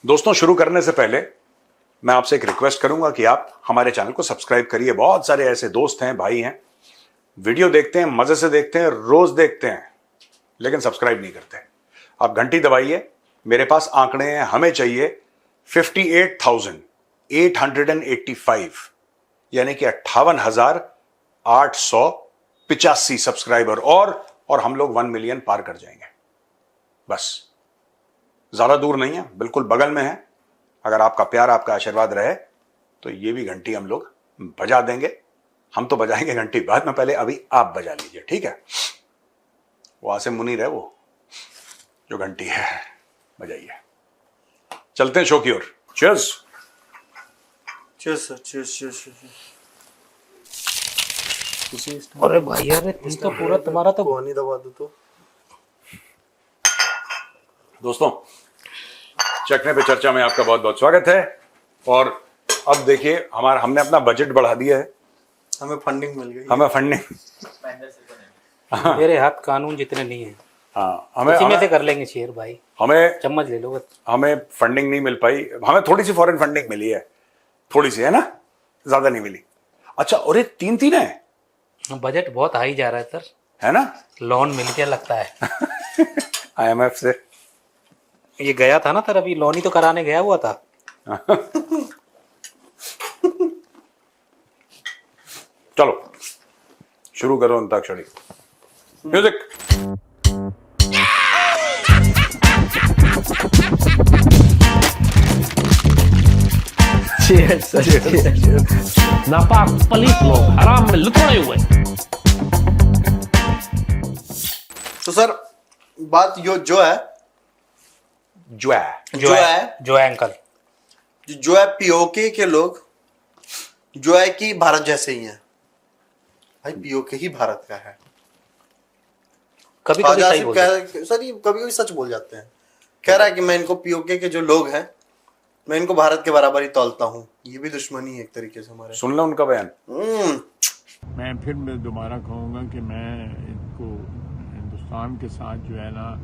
दोस्तों, शुरू करने से पहले मैं आपसे एक रिक्वेस्ट करूंगा कि आप हमारे चैनल को सब्सक्राइब करिए। बहुत सारे ऐसे दोस्त हैं, भाई हैं, वीडियो देखते हैं, मजे से देखते हैं, रोज देखते हैं, लेकिन सब्सक्राइब नहीं करते। आप घंटी दबाइए। मेरे पास आंकड़े हैं, हमें चाहिए 58,885, यानी कि 58,885 सब्सक्राइबर और हम लोग 1 मिलियन पार कर जाएंगे। बस, ज्यादा दूर नहीं है, बिल्कुल बगल में है। अगर आपका प्यार, आपका आशीर्वाद रहे तो ये भी घंटी हम लोग बजा देंगे। हम तो बजाएंगे घंटी बाद में, पहले अभी आप बजा लीजिए, ठीक है? वो आसिम मुनीर है, वो जो घंटी है, बजाइए। चलते हैं शो की ओर। Cheers. Cheers sir, cheers cheers. अरे भाई, अरे तुम तो पूरा, तुम्हारा तो कौन ही दबा दो तो। दोस्तों, चखने पे चर्चा में आपका बहुत बहुत स्वागत है। और अब देखिए, हमने अपना बजट बढ़ा दिया है। हमें फंडिंग मिल गई। हमें फंडिंग, मेरे हाथ कानून जितने नहीं है। हाँ, उसी में से कर लेंगे शेयर भाई। हमें चम्मच ले लो बस। हमें फंडिंग नहीं मिल पाई। हमें थोड़ी सी फॉरेन फंडिंग मिली है, थोड़ी सी, है ना, ज्यादा नहीं मिली। अच्छा, और ये 3-3 है। बजट बहुत हाई जा रहा है सर, है ना? लोन मिल गया लगता है। IMF से। ये गया था ना सर, अभी लोन ही तो कराने गया हुआ था। चलो शुरू करो अंताक्षरी। म्यूजिक। नापाक पलीत लोग हराम में लुटाए हुए। तो सर, बात जो है अंकल, जो है पीओके के लोग जो है कि भारत जैसे ही हैं। भाई पीओके ही भारत का है। कभी कभी सही बोलते हैं। सर ये कभी कभी सच बोल जाते हैं। कह रहा है कि मैं इनको पीओके के जो लोग हैं, मैं इनको भारत के बराबर ही तौलता हूँ। ये भी दुश्मनी है एक तरीके से हमारे। सुन लो उनका बयान। मैं फिर दोबारा कहूँगा कि मैं इनको हिंदुस्तान के साथ जो है ना,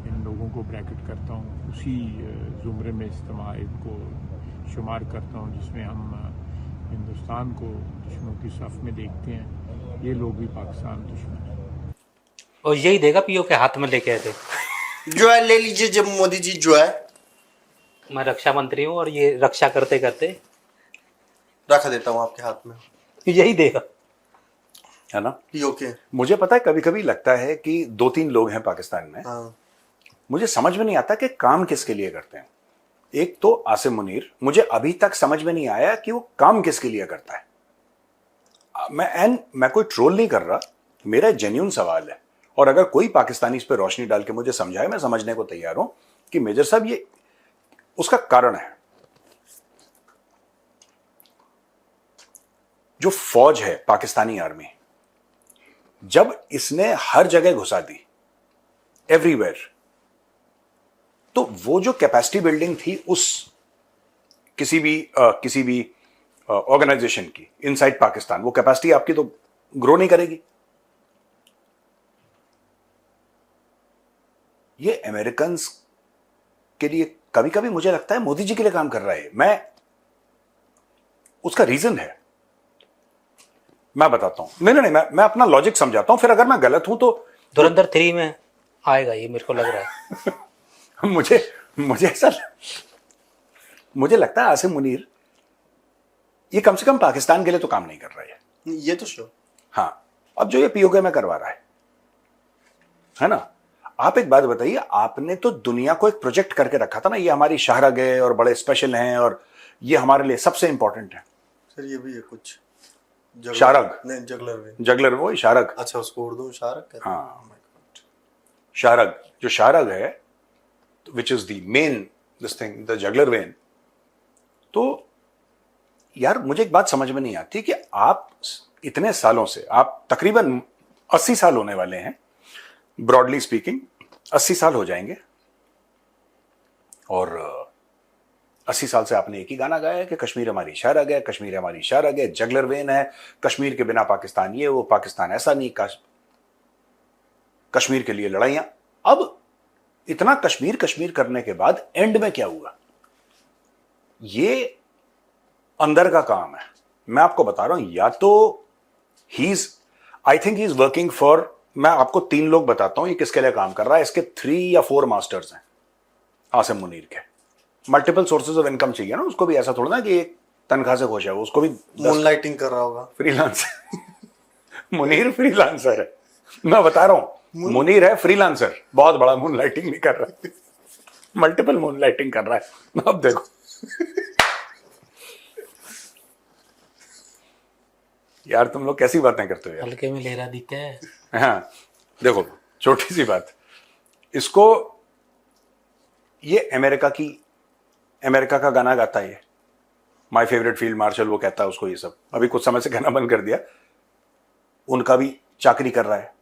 इन लोगों को ब्रैकेट करता हूँ, उसी ज़ुमरे में इस्तेमाल इनको शुमार करता हूँ जिसमें हम हिंदुस्तान को दुश्मनों की सफ में देखते हैं। ये लोग भी पाकिस्तान दुश्मन है। और यही देगा पीओ के हाथ में लेके आए थे। जो है ले लीजिए। जब मोदी जी जो है, मैं रक्षा मंत्री हूँ और ये रक्षा करते करते रख देता हूँ आपके हाथ में। यही देगा, है ना? पीओके। मुझे पता है, कभी कभी लगता है कि 2-3 लोग हैं पाकिस्तान में। हाँ। मुझे समझ में नहीं आता कि काम किसके लिए करते हैं। एक तो आसिम मुनीर, मुझे अभी तक समझ में नहीं आया कि वो काम किसके लिए करता है। मैं कोई ट्रोल नहीं कर रहा, मेरा जेन्युइन सवाल है। और अगर कोई पाकिस्तानी इस पर रोशनी डाल के मुझे समझाए, मैं समझने को तैयार हूं कि मेजर साहब ये उसका कारण है। जो फौज है, पाकिस्तानी आर्मी, जब इसने हर जगह घुसा दी, एवरीवेयर, तो वो जो कैपेसिटी बिल्डिंग थी उस किसी भी ऑर्गेनाइजेशन की इनसाइड पाकिस्तान, वो कैपेसिटी आपकी तो ग्रो नहीं करेगी। ये अमेरिकन्स के लिए कभी कभी मुझे लगता है मोदी जी के लिए काम कर रहा है। उसका रीजन है, मैं बताता हूं। नहीं, मैं अपना लॉजिक समझाता हूं, फिर अगर मैं गलत हूं तो धुरंधर 3 में आएगा ये, मेरे को लग रहा है। मुझे लगता है आसिम मुनीर ये कम से कम पाकिस्तान के लिए तो काम नहीं कर रहा है। ये तो श्योर। हाँ, अब जो ये पीओके में करवा रहा है ना, आप एक बात बताइए, आपने तो दुनिया को एक प्रोजेक्ट करके रखा था ना, ये हमारी शाहरग है और बड़े स्पेशल हैं और ये हमारे लिए सबसे इंपॉर्टेंट है। सर ये भी है कुछ शाहरग नहीं, जगलर वो शाहरग। अच्छा, उसको उर्दू में शाहरग कहते हैं। हाँ, शाहरग, जो शाहरग है, which is the main this thing, the juggler when. तो यार, मुझे एक बात समझ में नहीं आती कि आप इतने सालों से, आप तकरीबन 80 साल होने वाले हैं, ब्रॉडली स्पीकिंग 80 साल हो जाएंगे, और 80 साल से आपने एक ही गाना गाया है कि कश्मीर हमारी शाहरग है, कश्मीर हमारी शाहरग है, जगलर वेन है, कश्मीर के बिना पाकिस्तान ये वो, पाकिस्तान ऐसा नहीं, कश्मीर के लिए लड़ाइयां। अब इतना कश्मीर कश्मीर करने के बाद एंड में क्या हुआ? ये अंदर का काम है। मैं आपको बता रहा हूं, या तो I think he is working for, मैं आपको 3 लोग बताता हूं ये किसके लिए काम कर रहा है। इसके 3 या 4 मास्टर्स हैं आसिम मुनीर के। मल्टीपल सोर्सेज ऑफ इनकम चाहिए ना उसको भी, ऐसा थोड़ा ना कि एक तनख्वाह से खुश है वो, उसको भी मूनलाइटिंग कर रहा होगा। फ्रीलांसर मुनीर फ्रीलांसर है, मैं बता रहा हूं। मुनीर है फ्रीलांसर, बहुत बड़ा मून लाइटिंग नहीं कर रहा, मल्टीपल मून लाइटिंग कर रहा है। अब देखो यार तुम लोग कैसी बातें करते हो यार। हल्के में ले रहा दिखता है। हाँ देखो, छोटी सी बात, इसको ये अमेरिका का गाना गाता है ये, माय फेवरेट फील्ड मार्शल, वो कहता है उसको ये सब। अभी कुछ समय से गाना बंद कर दिया। उनका भी चाकरी कर रहा है,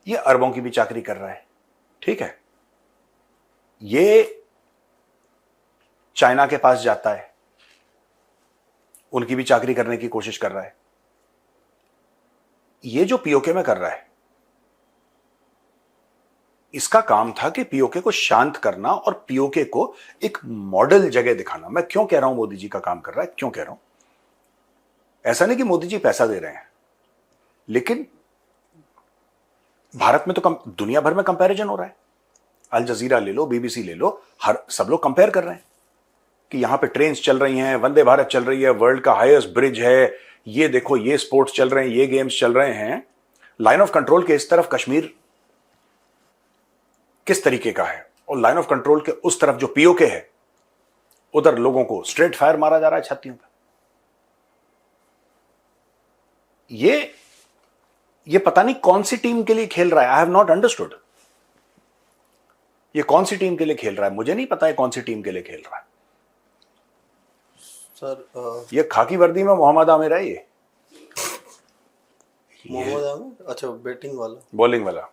ये अरबों की भी चाकरी कर रहा है, ठीक है। ये चाइना के पास जाता है, उनकी भी चाकरी करने की कोशिश कर रहा है। ये जो पीओके में कर रहा है, इसका काम था कि पीओके को शांत करना और पीओके को एक मॉडल जगह दिखाना। मैं क्यों कह रहा हूं मोदी जी का काम कर रहा है, क्यों कह रहा हूं, ऐसा नहीं कि मोदी जी पैसा दे रहे हैं, लेकिन भारत में तो दुनिया भर में कंपैरिजन हो रहा है। अल जजीरा ले लो, बीबीसी ले लो, सब लोग कंपेयर कर रहे हैं कि यहां पे ट्रेन्स चल रही हैं, वंदे भारत चल रही है, वर्ल्ड का हाईएस्ट ब्रिज है, ये देखो ये स्पोर्ट्स चल रहे हैं, ये गेम्स चल रहे हैं। लाइन ऑफ कंट्रोल के इस तरफ कश्मीर किस तरीके का है, और लाइन ऑफ कंट्रोल के उस तरफ जो पीओके है, उधर लोगों को स्ट्रेट फायर मारा जा रहा है छातियों पर। ये पता नहीं कौन सी टीम के लिए खेल रहा है। आई हैव नॉट अंडरस्टूड ये कौन सी टीम के लिए खेल रहा है, मुझे नहीं पता है कौन सी टीम के लिए खेल रहा है सर। ये खाकी वर्दी में मोहम्मद आमिर है, ये मोहम्मद आमिर, अच्छा बैटिंग वाला, बॉलिंग वाला।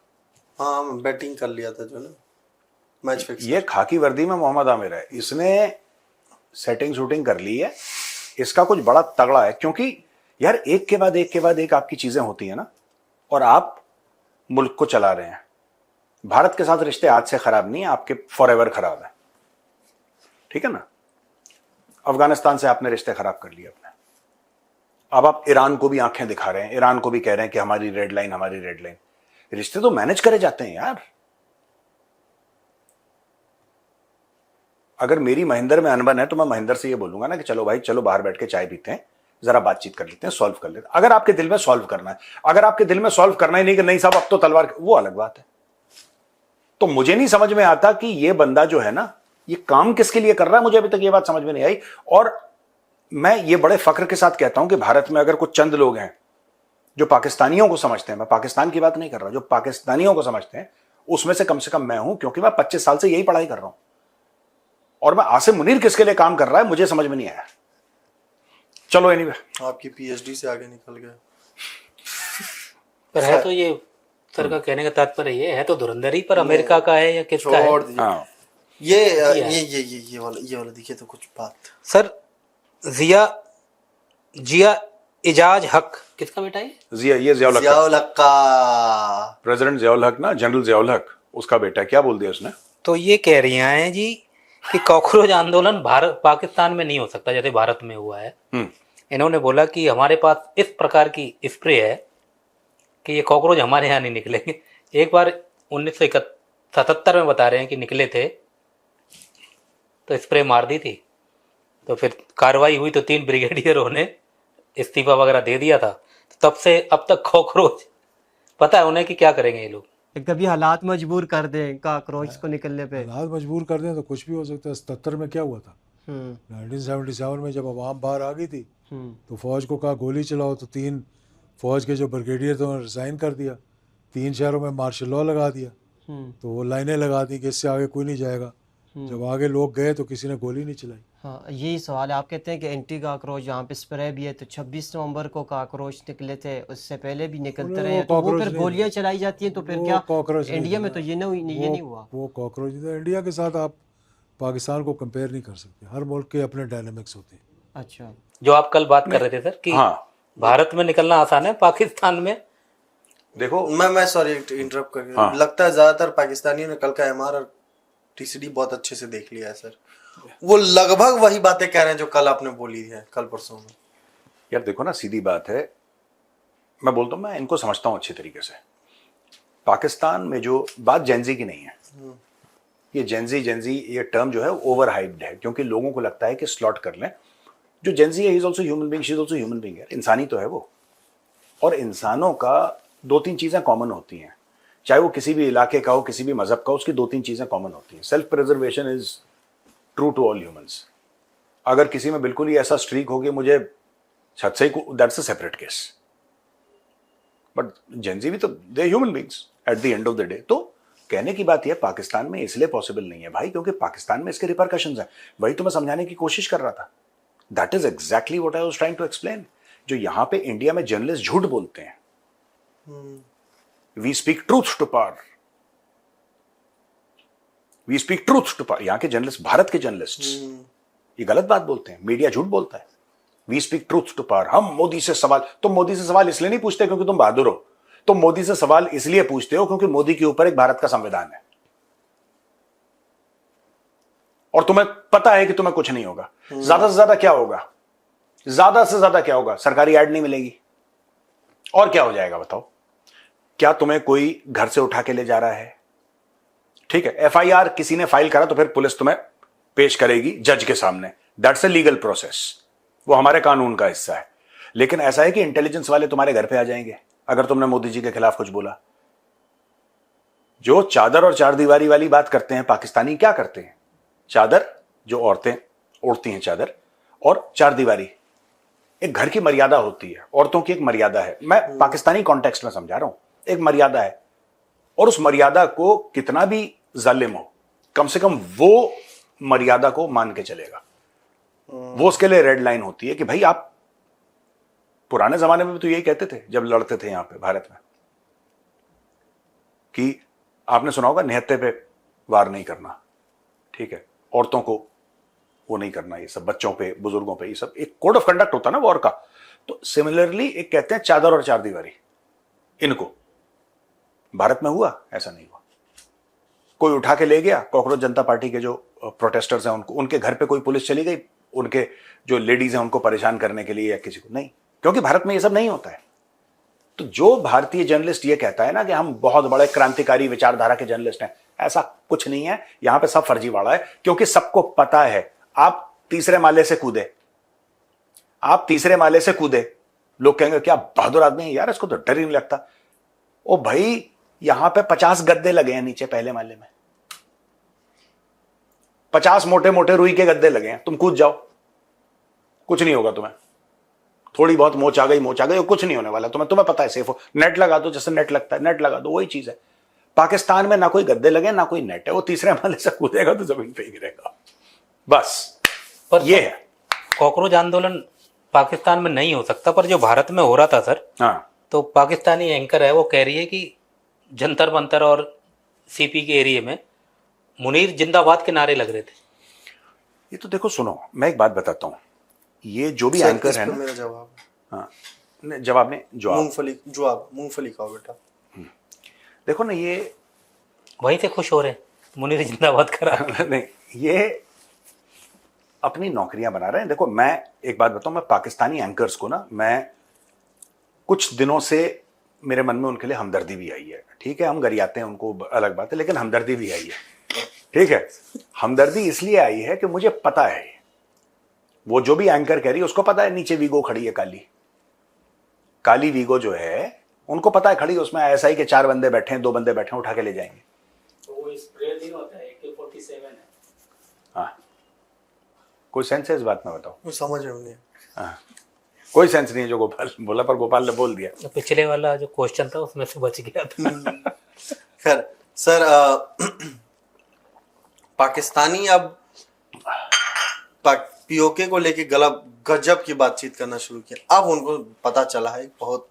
हाँ बैटिंग कर लिया था जो ना मैच फिक्स। ये खाकी वर्दी में मोहम्मद आमिर है, इसने सेटिंग शूटिंग कर ली है, इसका कुछ बड़ा तगड़ा है। क्योंकि यार एक के बाद एक आपकी चीजें होती है ना, और आप मुल्क को चला रहे हैं। भारत के साथ रिश्ते आज से खराब नहीं है, आपके फॉरएवर खराब है, ठीक है ना। अफगानिस्तान से आपने रिश्ते खराब कर लिए अपने, अब आप ईरान को भी आंखें दिखा रहे हैं, ईरान को भी कह रहे हैं कि हमारी रेड लाइन। रिश्ते तो मैनेज करे जाते हैं यार। अगर मेरी महेंद्र में अनबन है तो मैं महेंद्र से ये बोलूंगा ना कि चलो भाई, चलो बाहर बैठ के चाय पीते हैं, जरा बातचीत कर लेते हैं, सॉल्व कर लेते हैं। अगर आपके दिल में सॉल्व करना है, अगर आपके दिल में सॉल्व करना ही नहीं कि नहीं साहब अब तो तलवार, वो अलग बात है। तो मुझे नहीं समझ में आता कि ये बंदा जो है ना, ये काम किसके लिए कर रहा है, मुझे अभी तक ये बात समझ में नहीं आई। और मैं ये बड़े फख्र के साथ कहता हूं कि भारत में अगर कुछ चंद लोग हैं जो पाकिस्तानियों को समझते हैं, मैं पाकिस्तान की बात नहीं कर रहा, जो पाकिस्तानियों को समझते हैं, उसमें से कम मैं हूं, क्योंकि मैं 25 साल से यही पढ़ाई कर रहा हूं। और मैं आसिम मुनीर किसके लिए काम कर रहा है मुझे समझ में नहीं आया। चलो एनीवे, आपकी पीएचडी से आगे निकल गया। पर है तो ये सर का कहने का तात्पर्य ये है तो धुरंधर ही पर अमेरिका का है या किसका है? छोड़ दीजिए। हाँ ये वाला देखिए तो कुछ बात। सर जिया इजाज हक किसका बेटा है? ये जियाउल हक, जियाउल हक का प्रेसिडेंट जियाउल हक ना, जनरल जियाउल हक, उसका बेटा। क्या बोल दिया उसने? तो ये कह रही हैं जी कि कॉकरोच आंदोलन भारत पाकिस्तान में नहीं हो सकता जैसे भारत में हुआ है। इन्होंने बोला कि हमारे पास इस प्रकार की स्प्रे है कि ये कॉकरोच हमारे यहाँ नहीं निकलेंगे। एक बार 1977 में बता रहे हैं कि निकले थे तो स्प्रे मार दी थी, तो फिर कार्रवाई हुई तो 3 ब्रिगेडियरों ने इस्तीफा वगैरह दे दिया था। तो तब से अब तक कॉकरोच, पता है उन्हें कि क्या करेंगे ये लोग। कभी हालात मजबूर कर दें कॉकरोच को निकलने पे। हालात मजबूर कर दें तो कुछ भी हो सकता है। 77 में क्या हुआ था? 1977 में जब अवाम बाहर आ गई थी तो फौज को कहा गोली चलाओ, तो 3 फौज के जो ब्रिगेडियर थे उन्होंने रिजाइन कर दिया, 3 शहरों में मार्शल लॉ लगा दिया। तो वो लाइनें लगा दी कि इससे आगे कोई नहीं जाएगा। जब आगे लोग गए तो किसी ने गोली नहीं चलाई। हाँ यही सवाल है। आप कहते हैं कि एंटी कॉकरोच यहाँ पे स्प्रे भी है, तो 26 नवंबर को कॉकरोच निकले थे, उससे पहले भी निकलते रहे, तो वो फिर गोलियां चलाई जाती हैं, तो फिर क्या कॉकरोच इंडिया में तो ये नहीं हुआ। वो कॉकरोच तो इंडिया के साथ आप पाकिस्तान को कंपेयर नहीं कर सकते। हर मुल्क के अपने डायनामिक्स होते हैं। अच्छा, जो आप कल बात कर रहे थे सर कि भारत में निकलना आसान है, पाकिस्तान में देखो मैं सॉरी इंटरप्ट कर लगता है ज्यादातर पाकिस्तानियों ने कल का एमआर और टीसीडी बहुत अच्छे से देख लिया है सर। वो लगभग वही बातें कह रहे हैं जो कल आपने बोली है, कल परसों में। यार देखो ना, सीधी बात है, मैं बोलता हूं, मैं इनको समझता हूं अच्छे तरीके से। पाकिस्तान में जो बात जेंजी की नहीं है, ये जेंजी ये टर्म जो है ओवर हाइप्ड है, क्योंकि लोगों को लगता है कि स्लॉट कर लें। जो जेंजी है, he is also human being, she is also human being, इंसानी तो है वो। और इंसानों का 2-3 चीजें कॉमन होती हैं, चाहे वो किसी भी इलाके का हो, किसी भी मजहब का हो, उसकी 2-3 चीजें कॉमन होती हैं। Self preservation is true to all humans. अगर किसी में बिल्कुल ही ऐसा स्ट्रीक हो कि मुझे छत से ही, that's a separate case. But Gen Z भी तो they human beings at the end of the day. तो कहने की बात यह पाकिस्तान में इसलिए पॉसिबल नहीं है भाई, क्योंकि पाकिस्तान में इसके रिपरकशंस हैं। वही तो मैं समझाने की कोशिश कर रहा था। That is exactly what I was trying to explain. जो यहां पे इंडिया में जर्नलिस्ट झूठ बोलते हैं, we speak truth to power, we speak truth to power. यहां के जर्नलिस्ट, भारत के जर्नलिस्ट ये गलत बात बोलते हैं, मीडिया झूठ बोलता है। We speak truth to power. हम मोदी से सवाल, तुम मोदी से सवाल इसलिए नहीं पूछते क्योंकि तुम बहादुर हो, तुम मोदी से सवाल इसलिए पूछते हो क्योंकि मोदी के ऊपर एक भारत का संविधान है और तुम्हें पता है कि तुम्हें कुछ नहीं होगा। ज्यादा से ज्यादा क्या होगा, ज्यादा से ज्यादा क्या होगा, सरकारी ऐड नहीं मिलेगी, और क्या हो जाएगा बताओ? क्या तुम्हें कोई घर से उठा के ले जा रहा है? ठीक है, एफआईआर किसी ने फाइल करा तो फिर पुलिस तुम्हें पेश करेगी जज के सामने, दैट्स अ लीगल प्रोसेस, वो हमारे कानून का हिस्सा है। लेकिन ऐसा है कि इंटेलिजेंस वाले तुम्हारे घर पे आ जाएंगे अगर तुमने मोदी जी के खिलाफ कुछ बोला। जो चादर और चार दीवारी वाली बात करते हैं पाकिस्तानी, क्या करते हैं? चादर, जो औरतें ओढ़ती हैं चादर, और चार दीवारी। एक घर की मर्यादा होती है, औरतों की एक मर्यादा है, मैं पाकिस्तानी कॉन्टेक्स्ट में समझा रहा हूं, एक मर्यादा है। और उस मर्यादा को कितना भी जालिम हो, कम से कम वो मर्यादा को मान के चलेगा। वो उसके लिए रेड लाइन होती है कि भाई आप, पुराने जमाने में भी तो यही कहते थे जब लड़ते थे यहां पे भारत में, कि आपने सुना होगा निहत्थे पे वार नहीं करना, ठीक है, औरतों को वो नहीं करना, ये सब बच्चों पे, बुजुर्गों पे, ये सब एक कोड ऑफ कंडक्ट होता ना वॉर का। तो सिमिलरली एक कहते हैं चादर और चार दीवारी, इनको भारत में हुआ? ऐसा नहीं हुआ। कोई उठा के ले गया, कॉकरोच जनता पार्टी के जो प्रोटेस्टर्स हैं उनको, उनके घर पे कोई पुलिस चली गई, उनके जो लेडीज हैं उनको परेशान करने के लिए, या किसी को नहीं, क्योंकि भारत में ये सब नहीं होता है। तो जो भारतीय जर्नलिस्ट ये कहता है ना कि हम बहुत बड़े क्रांतिकारी विचारधारा के जर्नलिस्ट हैं, ऐसा कुछ नहीं है। यहां पे सब फर्जीवाड़ा है, क्योंकि सबको पता है। आप तीसरे माले से कूदे, आप तीसरे माले से कूदे, लोग कहेंगे क्या बहादुर आदमी है यार, इसको तो डर ही नहीं लगता। ओ भाई, यहां पे 50 गद्दे लगे हैं नीचे पहले माले में, 50 मोटे मोटे रुई के गद्दे लगे हैं, तुम कूद जाओ, कुछ नहीं होगा तुम्हें। थोड़ी बहुत मोच आ गई, कुछ नहीं होने वाला तुम्हें पता है, सेफ हो। नेट लगा दो, जैसे नेट लगता है, नेट लगा दो, वही चीज है। पाकिस्तान में ना कोई गद्दे लगे ना कोई नेट है, वो तीसरे माले से कूदेगा तो जमीन पे ही गिरेगा, बस। पर ये है कॉकरोच आंदोलन पाकिस्तान में नहीं हो सकता, पर जो भारत में हो रहा था सर, हाँ, तो पाकिस्तानी एंकर है वो कह रही है कि जंतर मंतर और सीपी के एरिया में मुनीर जिंदाबाद के नारे लग रहे थे। ये तो देखो, सुनो मैं एक बात बताता हूं, ये जो भी सर, एंकर इस है पे ना, मेरा जवाब, हाँ, जवाब ने जवाब, मूंगफली खाओ बेटा। देखो ना, ये वहीं से खुश हो रहे हैं मुनीर जिंदाबाद करा। नहीं, ये अपनी नौकरियां बना रहे हैं। देखो, मैं एक बात बताऊं, मैं पाकिस्तानी एंकर्स को ना, मैं कुछ दिनों से मेरे मन में उनके लिए हमदर्दी भी आई है। ठीक है, हम गरियाते हैं उनको, अलग बात है, लेकिन हमदर्दी भी आई है। ठीक है, हमदर्दी इसलिए आई है कि मुझे पता है, वो जो भी एंकर कह रही है उसको पता है नीचे वीगो खड़ी है, काली वीगो जो है, उनको पता है खड़ी, उसमें ऐसा ही कि 4 बंदे बैठे हैं, 2 बंदे बैठे हैं, उठा के ले जाएंगे। वो स्प्रे नहीं होता है, AK-47 है। हाँ, कोई सेंस है इस बात में? बताओ। समझ में नहीं। हाँ, कोई सेंस नहीं है जो गोपाल बोला, पर गोपाल ने बोल दिया। पिछले वाला जो क्वेश्चन था उसमें से बच गया था। खैर सर, पाकिस्तानी अब पीओके को लेके गजब की बातचीत करना शुरू किया। अब उनको पता चला है बहुत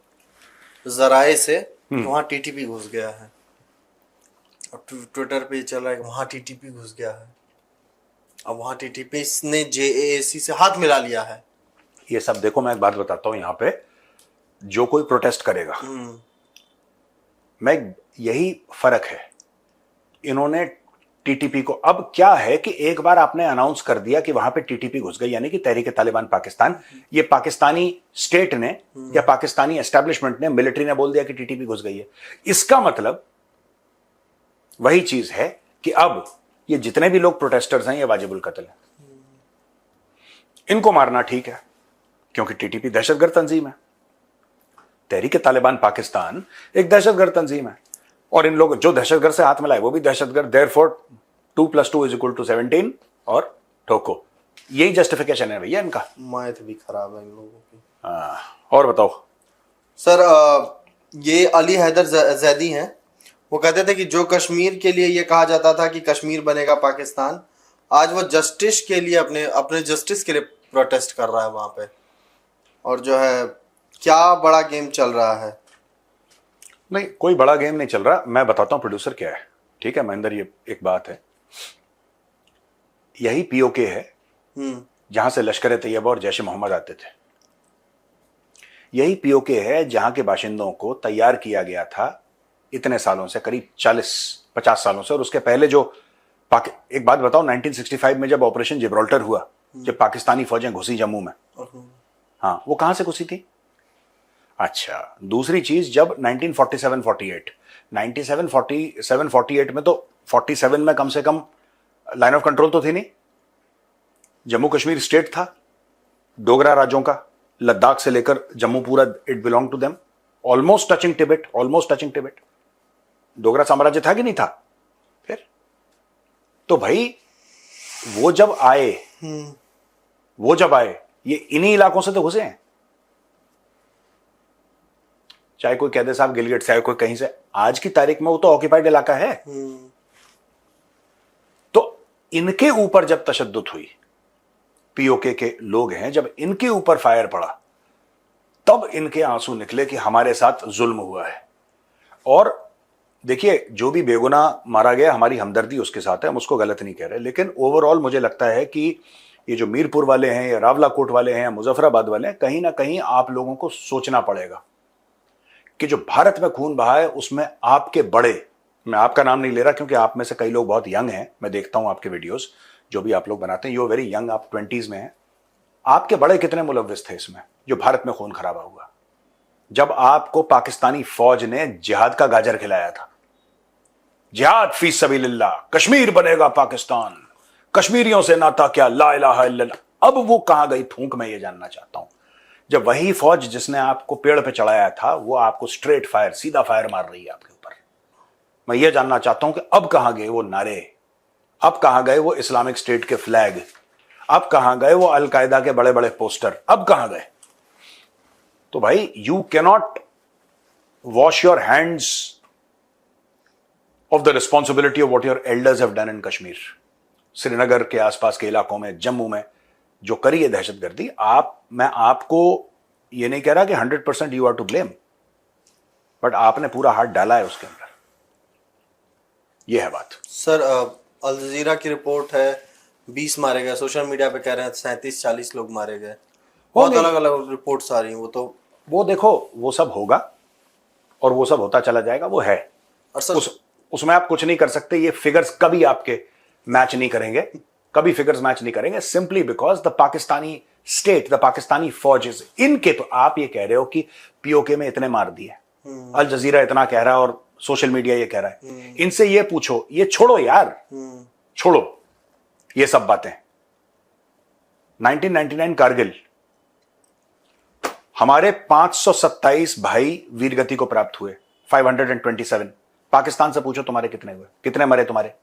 जराए से वहां टीटीपी घुस गया है। अब ट्विटर पे चल रहा है कि वहां टीटीपी घुस गया है। अब वहां टीटीपी ने जेएसी से हाथ मिला लिया है। ये सब देखो, मैं एक बात बताता हूं, यहां पे जो कोई प्रोटेस्ट करेगा, मैं यही फर्क है, इन्होंने टीटीपी को। अब क्या है कि एक बार आपने अनाउंस कर दिया कि वहां पे टीटीपी घुस गई, यानी कि तहरीक तालिबान पाकिस्तान, ये पाकिस्तानी स्टेट ने या पाकिस्तानी एस्टेब्लिशमेंट ने, मिलिट्री ने बोल दिया कि टीटीपी घुस गई है। इसका मतलब वही चीज है कि अब ये जितने भी लोग प्रोटेस्टर्स हैं ये वाजिबुल कत्ल हैं, इनको मारना ठीक है क्योंकि टीटीपी दहशतगर्द तंजीम है। तहरीक तालिबान पाकिस्तान एक दहशतगर्द तंजीम है और इन लोग जो दहशतगर्द से हाथ मिलाए वो भी दहशतगर्द। देयरफॉर 2+2 = 17 और ठोको, यही जस्टिफिकेशन है भैया इनका। मायत भी खराब है इन लोगों की। और बताओ सर, ये अली हैदर जैदी हैं, वो कहते थे कि जो कश्मीर के लिए ये कहा जाता था कि कश्मीर बनेगा पाकिस्तान, आज वो जस्टिस के लिए अपने जस्टिस के लिए प्रोटेस्ट कर रहा है वहां पे। और जो है क्या बड़ा गेम चल रहा है। नहीं, कोई बड़ा गेम नहीं चल रहा। मैं बताता हूं प्रोड्यूसर क्या है, ठीक है महेंद्र। ये एक बात है, यही पीओके है जहां से लश्कर तैयबा और जैश मोहम्मद आते थे। यही पीओके है जहां के बाशिंदों को तैयार किया गया था इतने सालों से, करीब 40-50 सालों से। और उसके पहले जो एक बात बताओ, 1965 में जब ऑपरेशन जिब्राल्टर हुआ, जब पाकिस्तानी फौजें घुसी जम्मू में, हाँ, वो कहां से घुसी थी? अच्छा, दूसरी चीज, जब 1947-48 में तो 47 में कम से कम लाइन ऑफ कंट्रोल तो थी नहीं। जम्मू कश्मीर स्टेट था डोगरा राज्यों का, लद्दाख से लेकर जम्मू पूरा it belong to them, almost touching Tibet. Dogra साम्राज्य था कि नहीं था? फिर तो भाई वो जब आए ये इन्हीं इलाकों से तो घुसे हैं। चाहे कोई कह दे साहब गिलगिट से, कोई कहीं से, आज की तारीख में वो तो ऑक्यूपाइड इलाका है। तो इनके ऊपर जब तशद्दुद हुई, पीओके के लोग हैं, जब इनके ऊपर फायर पड़ा, तब इनके आंसू निकले कि हमारे साथ जुल्म हुआ है। और देखिए, जो भी बेगुनाह मारा गया, हमारी हमदर्दी उसके साथ है, हम उसको गलत नहीं कह रहे, लेकिन ओवरऑल मुझे लगता है कि ये जो मीरपुर वाले हैं या रावलाकोट वाले हैं या मुजफ्फराबाद वाले हैं, कहीं ना कहीं आप लोगों को सोचना पड़ेगा कि जो भारत में खून बहा है उसमें आपके बड़े, मैं आपका नाम नहीं ले रहा क्योंकि आप में से कई लोग बहुत यंग हैं, मैं देखता हूं आपके वीडियोस जो भी आप लोग बनाते हैं, यू वेरी यंग, आप 20s में हैं। आपके बड़े कितने मुलव्विस थे इसमें जो भारत में खून खराबा हुआ, जब आपको पाकिस्तानी फौज ने जिहाद का गाजर खिलाया था। जिहाद फी सबीलिल्लाह, कश्मीर बनेगा पाकिस्तान, कश्मीरियों से नाता क्या, ला इलाहा इल्लल्लाह। अब वो कहां गई फूंक, मैं ये जानना चाहता हूं। जब वही फौज जिसने आपको पेड़ पे चढ़ाया था वो आपको स्ट्रेट फायर, सीधा फायर मार रही है आपके ऊपर, मैं ये जानना चाहता हूं कि अब कहां गए वो नारे, अब कहां गए वो इस्लामिक स्टेट के फ्लैग, अब कहां गए वो अलकायदा के बड़े बड़े पोस्टर, अब कहां गए? तो भाई you cannot wash your hands of the responsibility of what your elders have done in Kashmir. Srinagar के आसपास के इलाकों में, जम्मू में जो करी है दहशतगर्दी, मैं आपको ये नहीं कह रहा कि 100% you are to blame, but आपने पूरा हाथ डाला है उसके अंदर, ये है बात। सर, अल जजीरा की रिपोर्ट है 20 मारे गए, सोशल मीडिया पे कह रहे हैं 37-40 लोग मारे गए, बहुत अलग अलग रिपोर्ट्स आ रही हैं। वो देखो, वो सब होगा और वो सब होता चला जाएगा, वो है। और सर, उसमें आप कुछ नहीं कर सकते। ये फिगर्स कभी आपके मैच नहीं करेंगे, कभी फिगर्स मैच नहीं करेंगे, simply because the Pakistani state, the Pakistani फौजेस, इनके, तो आप ये कह रहे हो कि पीओके में इतने मार दिए, अल जजीरा इतना कह रहा है और सोशल मीडिया ये कह रहा है, इनसे ये पूछो, ये छोड़ो यार, छोड़ो ये सब बातें। 1999 कारगिल, हमारे 527 भाई वीरगति को प्राप्त हुए, 527। पाकिस्तान से पूछो तुम्हारे कितने हुए, कितने मरे तुम्हारे?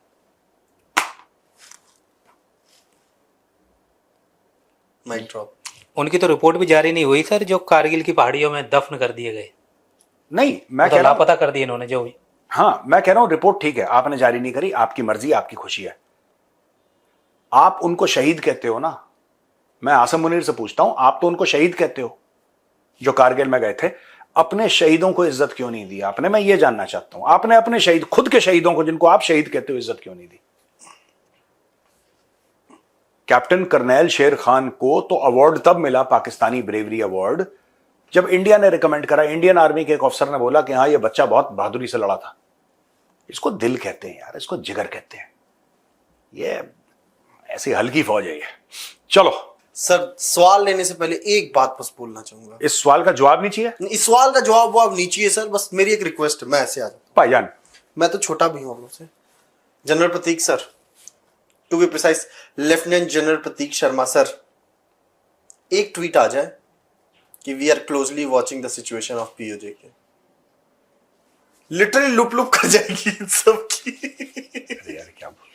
Mic drop. उनकी तो रिपोर्ट भी जारी नहीं हुई सर, जो कारगिल की पहाड़ियों में दफन कर दिए गए। नहीं, मैं कह रहा हूं, लापता कर दिए इन्होंने जो भी। हाँ, मैं कह रहा हूं रिपोर्ट ठीक है, आपने जारी नहीं करी, आपकी मर्जी, आपकी खुशी है। आप उनको शहीद कहते हो ना, मैं आसम मुनीर से पूछता हूं, आप तो उनको शहीद कहते हो जो कारगिल में गए थे, अपने शहीदों को इज्जत क्यों नहीं दी आपने? मैं ये जानना चाहता हूं, आपने अपने शहीद, खुद के शहीदों को जिनको आप शहीद कहते हो, इज्जत क्यों नहीं दी? कैप्टन कर्नैल शेर खान को तो अवार्ड तब मिला, पाकिस्तानी ब्रेवरी अवार्ड, जब इंडिया ने रिकमेंड करा, इंडियन आर्मी के एक ऑफिसर ने बोला कि हाँ ये बच्चा बहुत बहादुरी से लड़ा था। इसको दिल कहते हैं यार, इसको जिगर कहते हैं। ये ऐसी हल्की फौज है ये। चलो, सर सवाल लेने से पहले एक बात बस बोलना चाहूंगा। इस सवाल का जवाब नहीं चाहिए? इस सवाल का जवाब वो आप नीचे है सर, बस मेरी एक रिक्वेस्ट है, मैं ऐसे आ जाता हूं। भाईजान, मैं तो छोटा भी हूं आप लोग से। General Pratik sir, to be precise lieutenant general Pratik Sharma sir, एक ट्वीट आ जाए कि we are closely watching the situation of POJ के, लिटरली लुप लुप कर जाएगी इन सब की। अरे यार क्या बोल,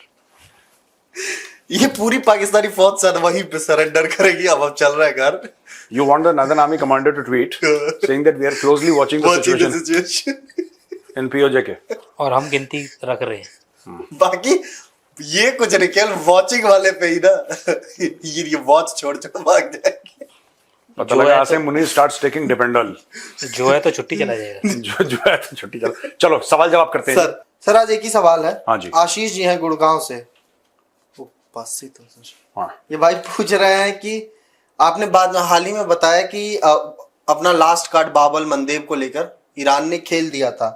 ये पूरी पाकिस्तानी फौज सर वहीं पे सरेंडर करेगी। अब चल रहा है घर। you want the Northern Army commander to tweet saying that we are closely watching the situation in POJK. और हम गिनती रख रहे हैं। बाकी ये कुछ नहीं, केवल वॉचिंग वाले पे ही ना ये वॉच छोड़ छोड़ भाग जाएगी। पता जो लगा है Asim Munir starts taking dependal. जो है तो छुट्टी चला जाएगा। जो है तो छुट्टी चलो। चलो सवाल जवाब करते हैं। सर आज एक ही सवाल है। हाँ जी। आशीष जी हैं गुड़गांव से, वो पास ही तो सर। हाँ, ये भाई पूछ रहे हैं कि आपने बाद में हाल ही में बताया कि अपना लास्ट कार्ड बाबल मंदेब को लेकर ईरान ने खेल दिया था,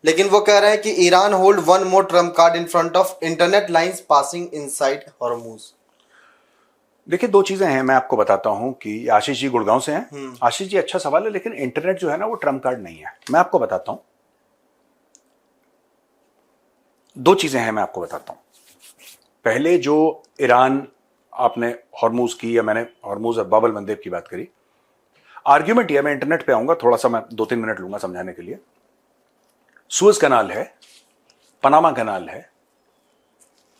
लेकिन वो कह रहे हैं कि Iran hold one more Trump card in front of internet lines passing inside Hormuz. देखिए दो चीजें हैं, मैं आपको बताता हूं कि आशीष जी गुड़गांव से हैं। आशीष जी अच्छा सवाल है, लेकिन इंटरनेट जो है ना वो ट्रम्प कार्ड नहीं है। मैं आपको बताता हूं, दो चीजें हैं, मैं आपको बताता हूं। पहले जो ईरान, आपने हॉर्मुज की या मैंने हॉर्मुज और बाबल मंदेब की बात करी, आर्ग्यूमेंट यह, मैं इंटरनेट पे आऊंगा, थोड़ा सा मैं 2-3 मिनट लूंगा समझाने के लिए। सुएज कनाल है, पनामा कनाल है,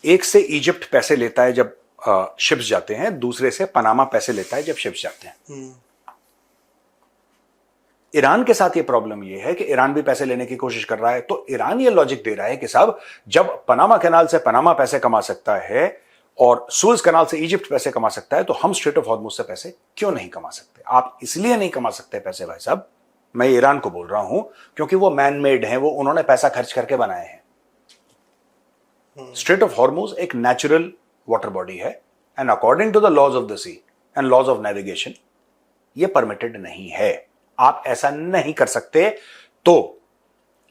एक से इजिप्ट पैसे लेता है जब शिप्स जाते हैं, दूसरे से पनामा पैसे लेता है जब शिप्स जाते हैं। ईरान के साथ ये प्रॉब्लम ये है कि ईरान भी पैसे लेने की कोशिश कर रहा है, तो ईरान ये लॉजिक दे रहा है कि साहब जब पनामा कैनाल से पनामा पैसे कमा सकता है और सुएज कनाल से इजिप्ट पैसे कमा सकता है, तो हम स्ट्रेट ऑफ हॉर्मुज से पैसे क्यों नहीं कमा सकते? आप इसलिए नहीं कमा सकते पैसे भाई साहब, मैं ईरान को बोल रहा हूं, क्योंकि वो मैन मेड है, वो उन्होंने पैसा खर्च करके बनाए हैं। स्ट्रेट ऑफ हॉर्मुज एक नेचुरल वाटर बॉडी है, and according to the laws of the sea and laws of navigation ये परमिटेड नहीं है। आप ऐसा नहीं कर सकते। तो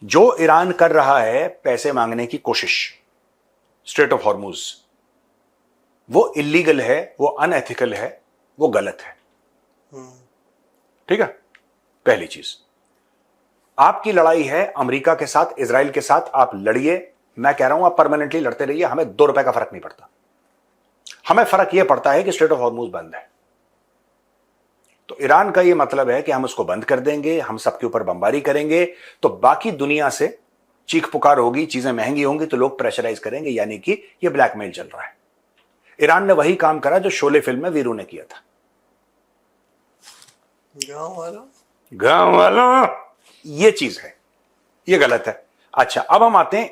जो ईरान कर रहा है पैसे मांगने की कोशिश स्ट्रेट ऑफ हॉर्मुज, वो इलीगल है, वो अनएथिकल है, वो गलत है। ठीक है, पहली चीज। आपकी लड़ाई है अमेरिका के साथ, इजराइल के साथ, आप लड़िए। मैं कह रहा हूं आप परमानेंटली लड़ते रहिए, हमें 2 रुपए का फर्क नहीं पड़ता। हमें फर्क यह पड़ता है कि स्ट्रेट ऑफ हॉर्मुज बंद है। तो ईरान का यह मतलब है कि हम उसको बंद कर देंगे, हम सबके ऊपर बमबारी करेंगे, तो बाकी दुनिया से चीख पुकार होगी, चीजें महंगी होंगी, तो लोग प्रेशराइज करेंगे, यानी कि यह ब्लैकमेल चल रहा है। ईरान ने वही काम करा जो शोले फिल्म में वीरू ने किया था। गांव वालों ये चीज है, ये गलत है। अच्छा, अब हम आते हैं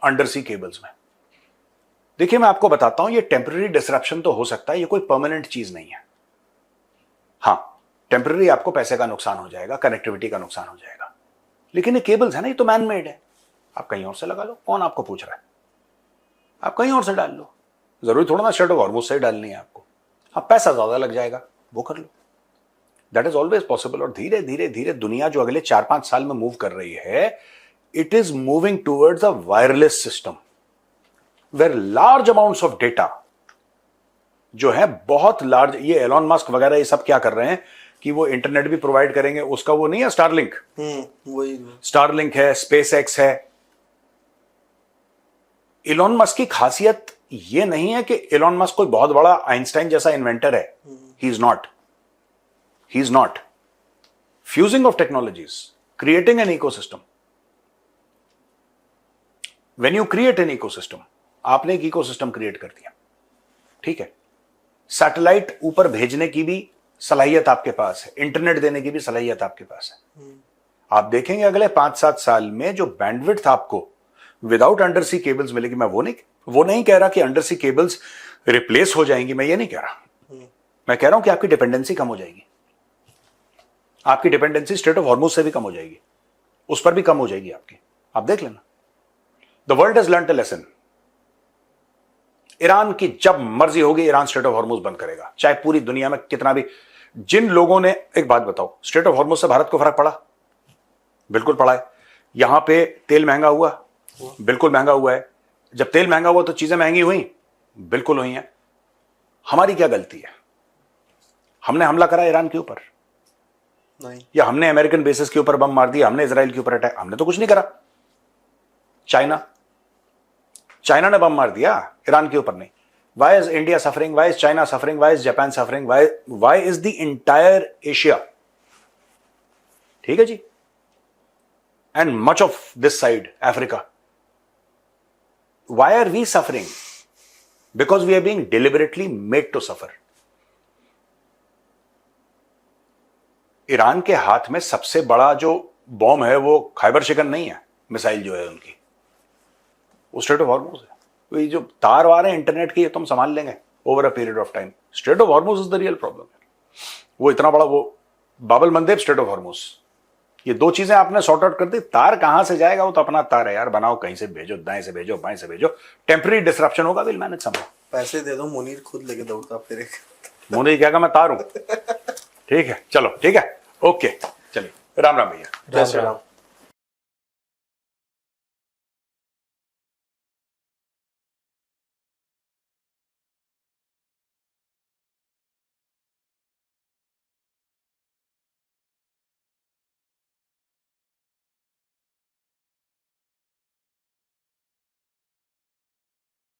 अंडर सी केबल्स में। देखिए मैं आपको बताता हूं, ये टेम्पररी डिसरप्शन तो हो सकता है, ये कोई परमानेंट चीज नहीं है। हां, टेम्पररी आपको पैसे का नुकसान हो जाएगा, कनेक्टिविटी का नुकसान हो जाएगा, लेकिन ये केबल्स है ना, ये तो मैन मेड है। आप कहीं और से लगा लो, कौन आपको पूछ रहा है? आप कहीं और से डाल लो, जरूरी थोड़ा ना स्ट्रेट ऑफ हॉर्मुज से डालनी है आपको। अब पैसा ज्यादा लग जाएगा, वो कर लो, दैट इज ऑलवेज पॉसिबल। और धीरे धीरे धीरे दुनिया जो अगले 4-5 साल में मूव कर रही है, it is moving towards a wireless system where large amounts of data जो है, बहुत लार्ज, ये एलॉन मस्क वगैरह ये सब क्या कर रहे हैं कि वो इंटरनेट भी प्रोवाइड करेंगे। उसका वो नहीं है स्टारलिंक, वही स्टारलिंक है, स्पेस एक्स है। एलॉन मस्क की खासियत ये नहीं है कि एलॉन मस्क कोई बहुत बड़ा आइंस्टाइन जैसा इन्वेंटर है। He is not, he is not. Fusing of technologies, creating an ecosystem. When you create an ecosystem, आपने एक इकोसिस्टम क्रिएट कर दिया, ठीक है। सैटेलाइट ऊपर भेजने की भी सलाहियत आपके पास है, इंटरनेट देने की भी सलाहियत आपके पास है। आप देखेंगे अगले 5-7 साल में जो बैंडविड्थ आपको विदाउट अंडर सी केबल्स मिलेगी। मैं वो नहीं कह रहा कि अंडर सी केबल्स रिप्लेस हो जाएंगी, मैं ये नहीं कह रहा। मैं कह रहा हूं कि आपकी डिपेंडेंसी कम हो जाएगी, आपकी डिपेंडेंसी स्ट्रेट ऑफ हॉर्मुज से भी कम हो जाएगी, उस पर भी कम हो जाएगी आपकी। आप देख लेना, the world has learned a lesson. Iran की जब मर्जी होगी ईरान स्ट्रेट ऑफ हॉर्मुज बंद करेगा, चाहे पूरी दुनिया में कितना भी। जिन लोगों ने, एक बात बताओ, स्ट्रेट ऑफ हॉर्मुज से भारत को फर्क पड़ा? बिल्कुल पड़ा है। यहां पे तेल महंगा हुआ, बिल्कुल महंगा हुआ है। जब तेल महंगा हुआ तो चीजें महंगी हुई, बिल्कुल हुई हैं। हमारी क्या गलती है? हमने हमला करा ईरान के ऊपर, नहीं, या हमने अमेरिकन बेसिस के ऊपर बम मार दिया, हमने इजराइल के ऊपर अटैक? हमने तो कुछ नहीं करा। चाइना ने बम मार दिया, ईरान के ऊपर नहीं। Why is India suffering? Why is China suffering? Why is Japan suffering? Why is the entire Asia? ठीक है जी, and much of this side Africa, why are we suffering? Because we are being deliberately made to suffer. Iran के हाथ में सबसे बड़ा जो bomb है वो खैबर शिकन नहीं है, मिसाइल जो है उनकी, वो स्ट्रेट ऑफ हॉर्मुज है। तो ये जो तार वार है इंटरनेट के, ये तुम संभाल लेंगे over a period of time. Straight of Hormuz is the real problem. वो इतना बड़ा वो बाबल मंदेब, स्ट्रेट ऑफ हॉर्मुज, ये दो चीजें आपने सॉर्ट आउट कर दी। तार कहां से जाएगा? वो तो अपना तार है यार, बनाओ, कहीं से भेजो, दाएं से भेजो, बाएं से भेजो, टेम्पररी डिसरप्शन होगा, विल मैनेज समहाउ। पैसे दे दो, मुनीर खुद लेके दौड़ता फिरेगा। मुनीर क्या मैं तार हूं? ठीक है, चलो ठीक है, ओके, चलिए, राम राम भैया। जय श्री राम।